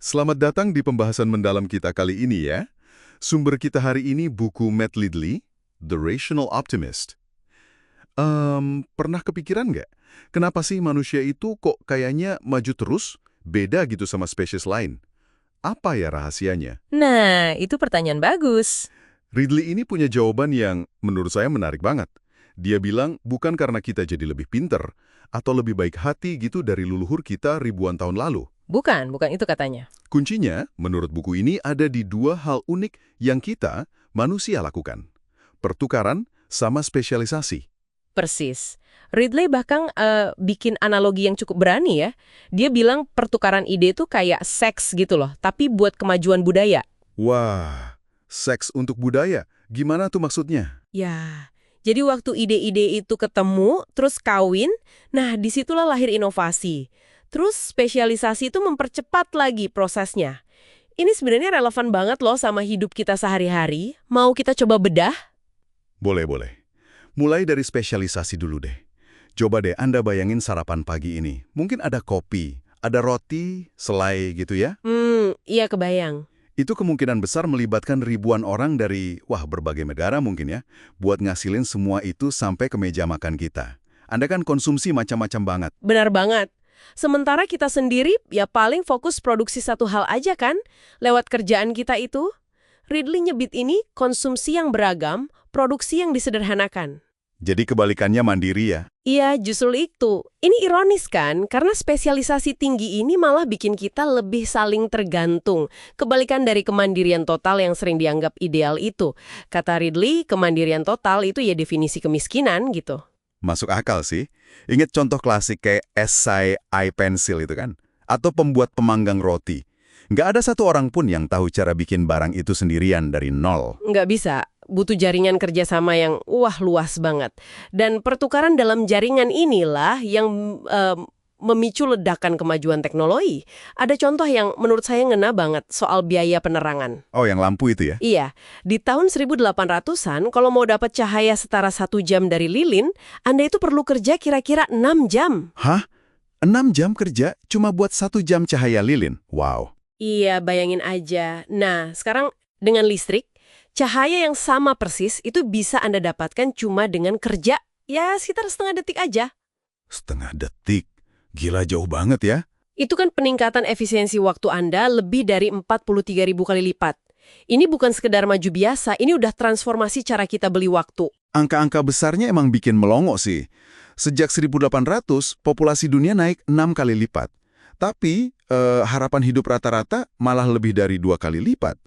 Selamat datang di pembahasan mendalam kita kali ini ya. Sumber kita hari ini buku Matt Lidley, The Rational Optimist. Pernah kepikiran nggak? Kenapa sih manusia itu kok kayaknya maju terus, beda gitu sama spesies lain? Apa ya rahasianya? Nah, itu pertanyaan bagus. Ridley ini punya jawaban yang menurut saya menarik banget. Dia bilang bukan karena kita jadi lebih pinter atau lebih baik hati gitu dari leluhur kita ribuan tahun lalu. Bukan itu katanya. Kuncinya, menurut buku ini, ada di dua hal unik yang kita, manusia, lakukan. Pertukaran sama spesialisasi. Persis. Ridley bahkan bikin analogi yang cukup berani ya. Dia bilang pertukaran ide itu kayak seks gitu loh, tapi buat kemajuan budaya. Wah, seks untuk budaya. Gimana tuh maksudnya? Ya, jadi waktu ide-ide itu ketemu, terus kawin, nah disitulah lahir inovasi. Terus spesialisasi itu mempercepat lagi prosesnya. Ini sebenarnya relevan banget loh sama hidup kita sehari-hari. Mau kita coba bedah? Boleh. Mulai dari spesialisasi dulu deh. Coba deh Anda bayangin sarapan pagi ini. Mungkin ada kopi, ada roti, selai gitu ya. Iya kebayang. Itu kemungkinan besar melibatkan ribuan orang dari, berbagai negara mungkin ya, buat ngasilin semua itu sampai ke meja makan kita. Anda kan konsumsi macam-macam banget. Benar banget. Sementara kita sendiri ya paling fokus produksi satu hal aja kan, lewat kerjaan kita itu. Ridley nyebut ini konsumsi yang beragam, produksi yang disederhanakan. Jadi kebalikannya mandiri ya. Iya, justru itu. Ini ironis kan, karena spesialisasi tinggi ini malah bikin kita lebih saling tergantung. Kebalikan dari kemandirian total yang sering dianggap ideal itu. Kata Ridley, kemandirian total itu ya definisi kemiskinan gitu. Masuk akal sih. Ingat contoh klasik kayak esai iPencil itu kan? Atau pembuat pemanggang roti. Nggak ada satu orang pun yang tahu cara bikin barang itu sendirian dari nol. Nggak bisa. Butuh jaringan kerjasama yang luas banget. Dan pertukaran dalam jaringan inilah yang memicu ledakan kemajuan teknologi. Ada contoh yang menurut saya ngena banget soal biaya penerangan. Oh, yang lampu itu ya? Iya, di tahun 1800-an kalau mau dapat cahaya setara 1 jam dari lilin, Anda itu perlu kerja kira-kira 6 jam. Hah? 6 jam kerja cuma buat 1 jam cahaya lilin? Wow. Iya, bayangin aja. Nah, sekarang dengan listrik, cahaya yang sama persis itu bisa Anda dapatkan cuma dengan kerja ya sekitar setengah detik aja. Setengah detik? Gila jauh banget ya. Itu kan peningkatan efisiensi waktu Anda lebih dari 43.000 kali lipat. Ini bukan sekedar maju biasa, ini udah transformasi cara kita beli waktu. Angka-angka besarnya emang bikin melongo sih. Sejak 1800, populasi dunia naik 6 kali lipat. Tapi, harapan hidup rata-rata malah lebih dari 2 kali lipat.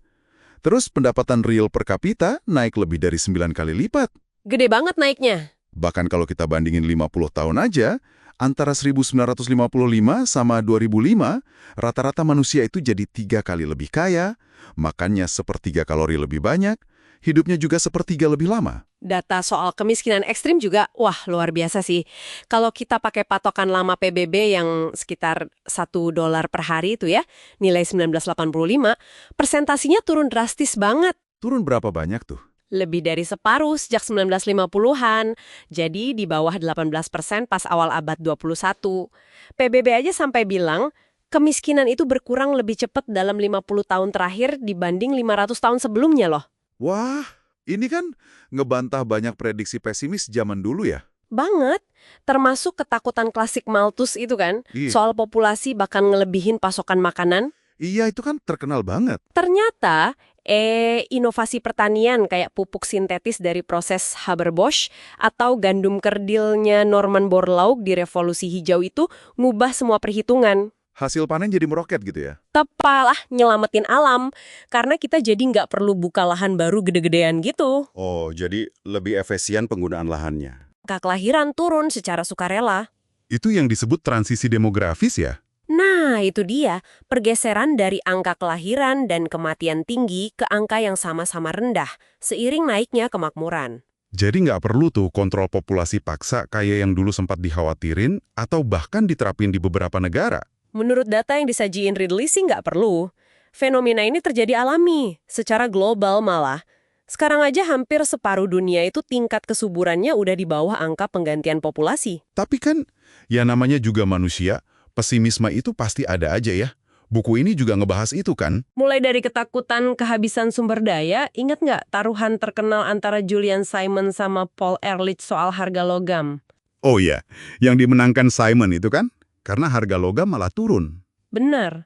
Terus pendapatan real per kapita naik lebih dari 9 kali lipat. Gede banget naiknya. Bahkan kalau kita bandingin 50 tahun aja, antara 1955 sama 2005, rata-rata manusia itu jadi 3 kali lebih kaya, makannya sepertiga kalori lebih banyak, hidupnya juga sepertiga lebih lama. Data soal kemiskinan ekstrim juga, luar biasa sih. Kalau kita pakai patokan lama PBB yang sekitar $1 per hari itu ya, nilai 1985, persentasinya turun drastis banget. Turun berapa banyak tuh? Lebih dari separuh sejak 1950-an, jadi di bawah 18% pas awal abad 21. PBB aja sampai bilang, kemiskinan itu berkurang lebih cepat dalam 50 tahun terakhir dibanding 500 tahun sebelumnya loh. Wah, ini kan ngebantah banyak prediksi pesimis zaman dulu ya? Banget, termasuk ketakutan klasik Malthus itu kan, Iya. soal populasi bahkan ngelebihin pasokan makanan. Iya, itu kan terkenal banget. Ternyata, inovasi pertanian kayak pupuk sintetis dari proses Haber-Bosch atau gandum kerdilnya Norman Borlaug di Revolusi Hijau itu ngubah semua perhitungan. Hasil panen jadi meroket gitu ya? Tepalah nyelamatin alam, karena kita jadi nggak perlu buka lahan baru gede-gedean gitu. Oh, jadi lebih efisien penggunaan lahannya. Angka kelahiran turun secara sukarela. Itu yang disebut transisi demografis ya? Nah, itu dia, pergeseran dari angka kelahiran dan kematian tinggi ke angka yang sama-sama rendah, seiring naiknya kemakmuran. Jadi nggak perlu tuh kontrol populasi paksa kayak yang dulu sempat dikhawatirin atau bahkan diterapin di beberapa negara. Menurut data yang disajiin Ridley sih nggak perlu. Fenomena ini terjadi alami, secara global malah. Sekarang aja hampir separuh dunia itu tingkat kesuburannya udah di bawah angka penggantian populasi. Tapi kan, ya namanya juga manusia, pesimisme itu pasti ada aja ya. Buku ini juga ngebahas itu kan? Mulai dari ketakutan kehabisan sumber daya, ingat nggak taruhan terkenal antara Julian Simon sama Paul Ehrlich soal harga logam? Oh iya, yang dimenangkan Simon itu kan? Karena harga logam malah turun. Benar.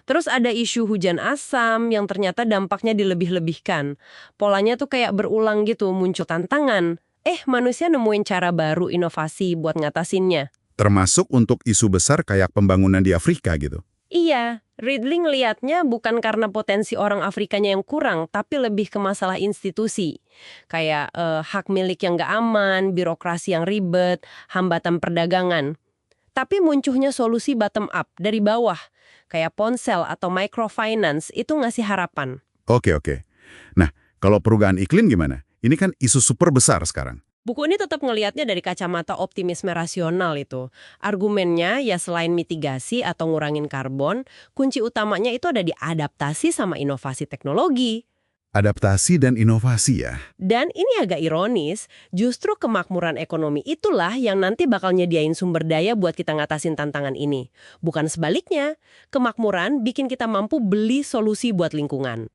Terus ada isu hujan asam yang ternyata dampaknya dilebih-lebihkan. Polanya tuh kayak berulang gitu, muncul tantangan. Manusia nemuin cara baru inovasi buat ngatasinnya. Termasuk untuk isu besar kayak pembangunan di Afrika gitu. Iya, Ridley ngeliatnya bukan karena potensi orang Afrikanya yang kurang, tapi lebih ke masalah institusi. Kayak hak milik yang nggak aman, birokrasi yang ribet, hambatan perdagangan. Tapi munculnya solusi bottom up, dari bawah. Kayak ponsel atau microfinance, itu ngasih harapan. Oke. Nah, kalau perubahan iklim gimana? Ini kan isu super besar sekarang. Buku ini tetap ngelihatnya dari kacamata optimisme rasional itu. Argumennya ya selain mitigasi atau ngurangin karbon, kunci utamanya itu ada di adaptasi sama inovasi teknologi. Adaptasi dan inovasi ya. Dan ini agak ironis, justru kemakmuran ekonomi itulah yang nanti bakal nyediain sumber daya buat kita ngatasin tantangan ini. Bukan sebaliknya, kemakmuran bikin kita mampu beli solusi buat lingkungan.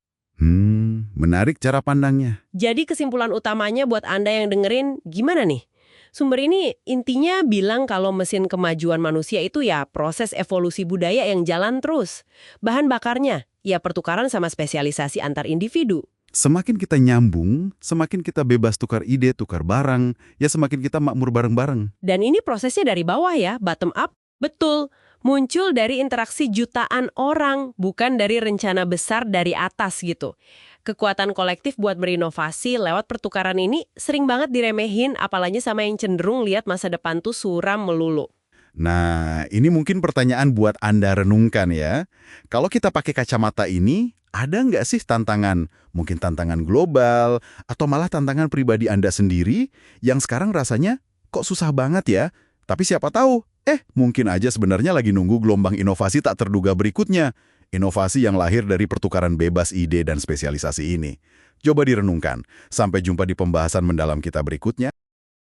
Menarik cara pandangnya. Jadi kesimpulan utamanya buat Anda yang dengerin, gimana nih? Sumber ini intinya bilang kalau mesin kemajuan manusia itu ya proses evolusi budaya yang jalan terus. Bahan bakarnya, ya pertukaran sama spesialisasi antar individu. Semakin kita nyambung, semakin kita bebas tukar ide, tukar barang, ya semakin kita makmur bareng-bareng. Dan ini prosesnya dari bawah ya, bottom up. Betul, muncul dari interaksi jutaan orang, bukan dari rencana besar dari atas gitu. Kekuatan kolektif buat berinovasi lewat pertukaran ini sering banget diremehin, apalagi sama yang cenderung lihat masa depan tuh suram melulu. Nah, ini mungkin pertanyaan buat Anda renungkan ya. Kalau kita pakai kacamata ini, ada nggak sih tantangan, mungkin tantangan global, atau malah tantangan pribadi Anda sendiri, yang sekarang rasanya kok susah banget ya? Tapi siapa tahu, mungkin aja sebenarnya lagi nunggu gelombang inovasi tak terduga berikutnya. Inovasi yang lahir dari pertukaran bebas ide dan spesialisasi ini. Coba direnungkan. Sampai jumpa di pembahasan mendalam kita berikutnya.